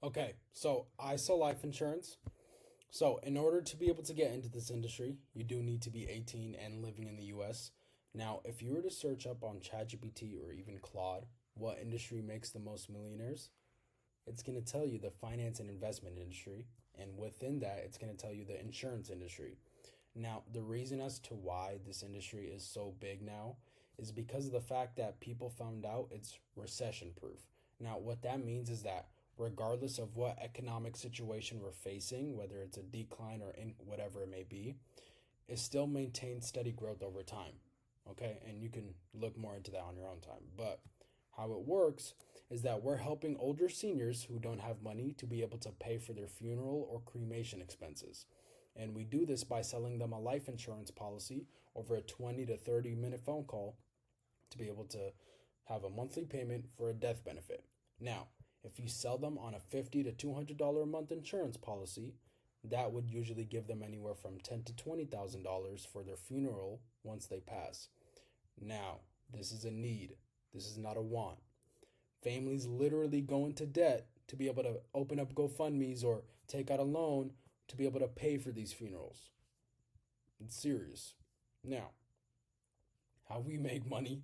Okay, so I sell life insurance. So, in order to be able to get into this industry, you do need to be 18 and living in the US. Now, if you were to search up on ChatGPT or even Claude, what industry makes the most millionaires, it's going to tell you the finance and investment industry. And within that, it's going to tell you the insurance industry. Now, the reason as to why this industry is so big now is because of the fact that people found out it's recession proof. Now, what that means is that regardless of what economic situation we're facing, whether it's a decline or in whatever it may be, it still maintains steady growth over time. Okay, and you can look more into that on your own time. But how it works is that we're helping older seniors who don't have money to be able to pay for their funeral or cremation expenses. And we do this by selling them a life insurance policy over a 20 to 30-minute phone call to be able to have a monthly payment for a death benefit. Now, if you sell them on a $50 to $200 a month insurance policy, that would usually give them anywhere from $10,000 to $20,000 for their funeral once they pass. Now, this is a need. This is not a want. Families literally go into debt to be able to open up GoFundMe's or take out a loan to be able to pay for these funerals. It's serious. Now, how we make money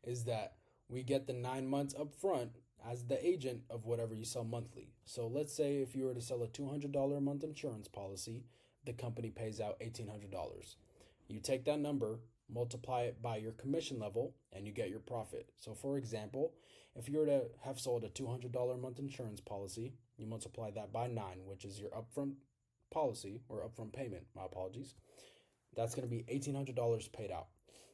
is that we get the 9 months up front as the agent of whatever you sell monthly. So let's say if you were to sell a $200 a month insurance policy, the company pays out $1,800. You take that number, multiply it by your commission level, and you get your profit. So for example, if you were to have sold a $200 a month insurance policy, you multiply that by 9, which is your upfront policy or upfront payment, my apologies. That's going to be $1,800 paid out.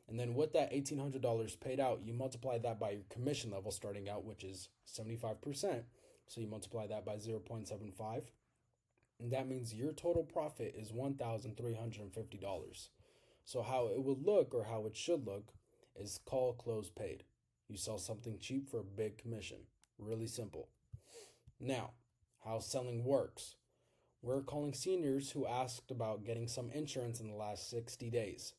And then with that $1,800 paid out, you multiply that by your commission level starting out, which is 75%. So you multiply that by 0.75. And that means your total profit is $1,350. So how it would look or how it should look is call, close, paid. You sell something cheap for a big commission. Really simple. Now, how selling works. We're calling seniors who asked about getting some insurance in the last 60 days.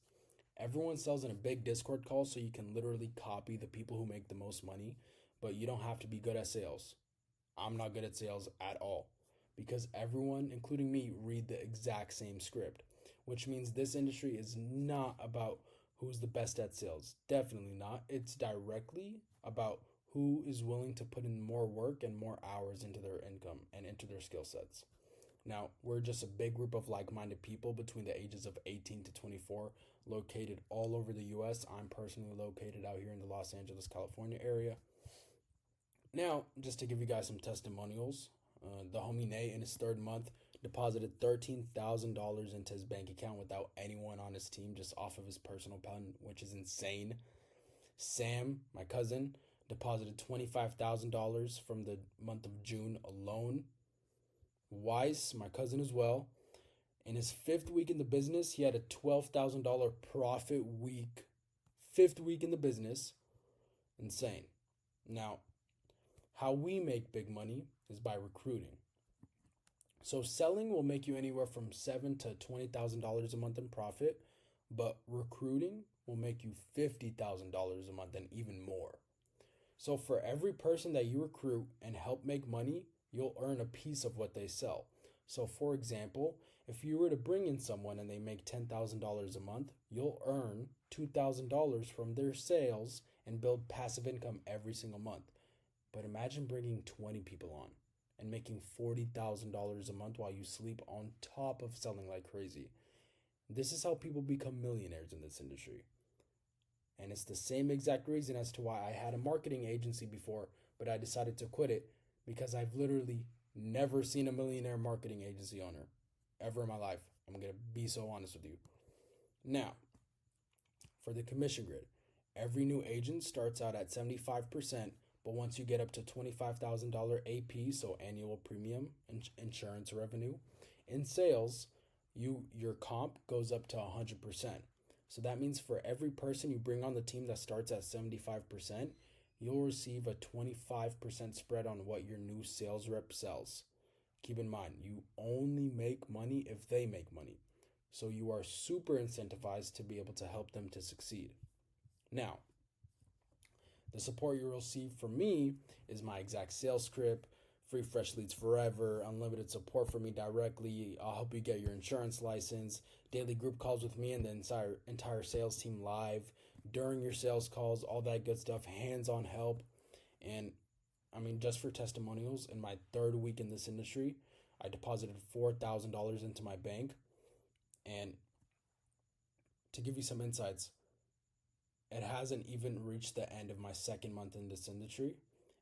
Everyone sells in a big Discord call, so you can literally copy the people who make the most money, but you don't have to be good at sales. I'm not good at sales at all because everyone, including me, read the exact same script, which means this industry is not about who's the best at sales. Definitely not. It's directly about who is willing to put in more work and more hours into their income and into their skill sets. Now, we're just a big group of like minded people between the ages of 18 to 24, located all over the US. I'm personally located out here in the Los Angeles, California area. Now, just to give you guys some testimonials, the homie Nate in his third month deposited $13,000 into his bank account without anyone on his team, just off of his personal fund, which is insane. Sam, my cousin, deposited $25,000 from the month of June alone. Weiss, my cousin as well, in his fifth week in the business, he had a $12,000 profit week. Fifth week in the business. Insane. Now, how we make big money is by recruiting. So selling will make you anywhere from $7,000 to $20,000 a month in profit, but recruiting will make you $50,000 a month and even more. So for every person that you recruit and help make money, you'll earn a piece of what they sell. So for example, if you were to bring in someone and they make $10,000 a month, you'll earn $2,000 from their sales and build passive income every single month. But imagine bringing 20 people on and making $40,000 a month while you sleep on top of selling like crazy. This is how people become millionaires in this industry. And it's the same exact reason as to why I had a marketing agency before, but I decided to quit it because I've literally never seen a millionaire marketing agency owner ever in my life. I'm going to be so honest with you. Now, for the commission grid, every new agent starts out at 75%, but once you get up to $25,000 AP, so annual premium insurance revenue, in sales, your comp goes up to 100%. So that means for every person you bring on the team that starts at 75%, you'll receive a 25% spread on what your new sales rep sells. Keep in mind, you only make money if they make money. So you are super incentivized to be able to help them to succeed. Now, the support you'll receive from me is my exact sales script, free fresh leads forever, unlimited support from me directly. I'll help you get your insurance license, daily group calls with me and the entire sales team live during your sales calls, all that good stuff, hands-on help. And I mean, just for testimonials, in my third week in this industry, I deposited $4,000 into my bank. And to give you some insights, it hasn't even reached the end of my second month in this industry,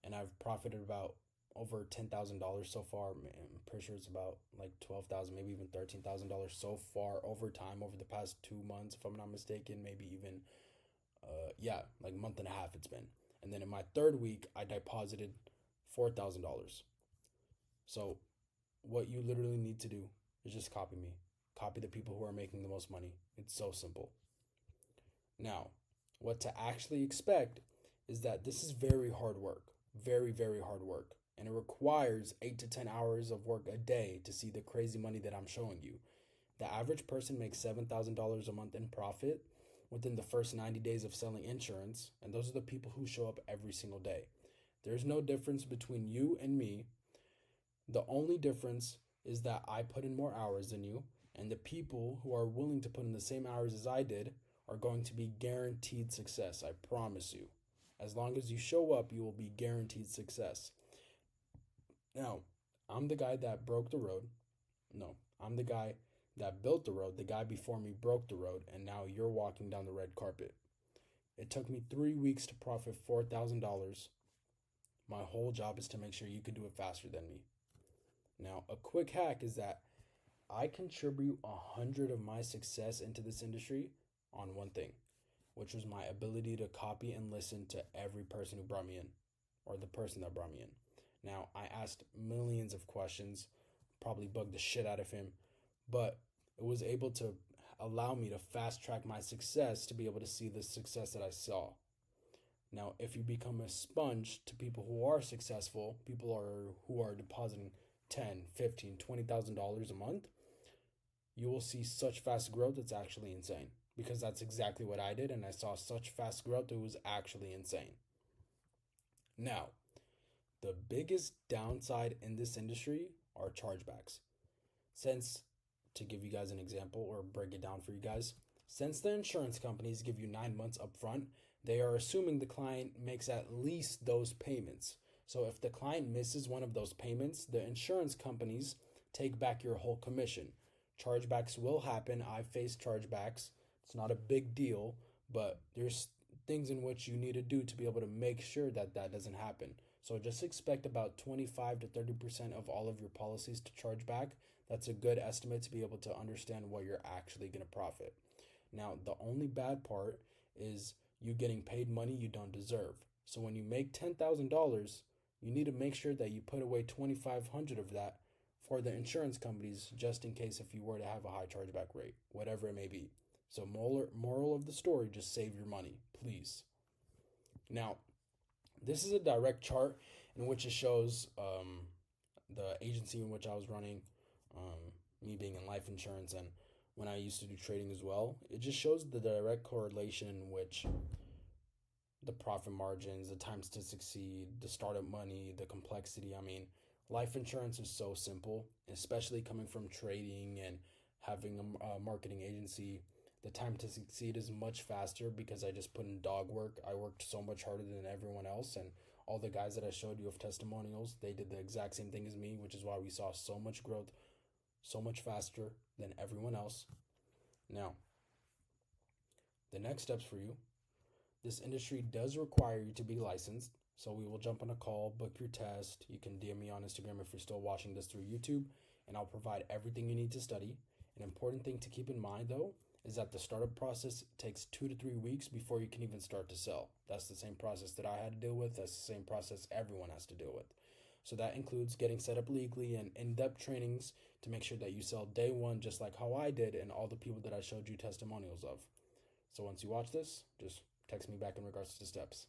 and I've profited about over $10,000 so far. I'm pretty sure it's about like 12,000, maybe even $13,000 so far over time, over the past 2 months, if I'm not mistaken, maybe even, like a month and a half it's been. And then in my third week, I deposited $4,000. So what you literally need to do is just copy me. Copy the people who are making the most money. It's so simple. Now, what to actually expect is that this is very hard work. Very, very hard work. And it requires 8 to 10 hours of work a day to see the crazy money that I'm showing you. The average person makes $7,000 a month in profit within the first 90 days of selling insurance, and those are the people who show up every single day. There's no difference between you and me. The only difference is that I put in more hours than you, and the people who are willing to put in the same hours as I did are going to be guaranteed success. I promise you. As long as you show up, you will be guaranteed success. Now, I'm the guy that broke the road. No, I'm the guy that built the road. The guy before me broke the road, and now you're walking down the red carpet. It took me 3 weeks to profit $4,000. My whole job is to make sure you can do it faster than me. Now, a quick hack is that I contribute 100 of my success into this industry on one thing, which was my ability to copy and listen to every person who brought me in, or the person that brought me in. Now, I asked millions of questions, probably bugged the shit out of him, but it was able to allow me to fast track my success to be able to see the success that I saw. Now, if you become a sponge to people who are successful, who are depositing $10, $15, $20,000 a month, you will see such fast growth. It's actually insane, because that's exactly what I did, and I saw such fast growth. It was actually insane. Now, the biggest downside in this industry are chargebacks. Since, to give you guys an example or break it down for you guys, since the insurance companies give you 9 months upfront, they are assuming the client makes at least those payments. So if the client misses one of those payments, the insurance companies take back your whole commission. Chargebacks will happen. I've faced chargebacks. It's not a big deal, but there's things in which you need to do to be able to make sure that that doesn't happen. So just expect about 25 to 30% of all of your policies to charge back. That's a good estimate to be able to understand what you're actually going to profit. Now, the only bad part is you getting paid money you don't deserve. So when you make $10,000, you need to make sure that you put away $2,500 of that for the insurance companies, just in case if you were to have a high chargeback rate, whatever it may be. So moral of the story, just save your money, please. Now, this is a direct chart in which it shows the agency in which I was running, me being in life insurance, and when I used to do trading as well. It just shows the direct correlation in which the profit margins, the times to succeed, the startup money, the complexity. I mean, life insurance is so simple, especially coming from trading and having a marketing agency. The time to succeed is much faster because I just put in dog work. I worked so much harder than everyone else, and all the guys that I showed you of testimonials, they did the exact same thing as me, which is why we saw so much growth so much faster than everyone else. Now, the next steps for you. This industry does require you to be licensed, so we will jump on a call, book your test. You can DM me on Instagram if you're still watching this through YouTube, and I'll provide everything you need to study. An important thing to keep in mind, though, is that the startup process takes 2 to 3 weeks before you can even start to sell. That's the same process that I had to deal with. That's the same process everyone has to deal with. So that includes getting set up legally and in-depth trainings to make sure that you sell day one, just like how I did and all the people that I showed you testimonials of. So once you watch this, just text me back in regards to the steps.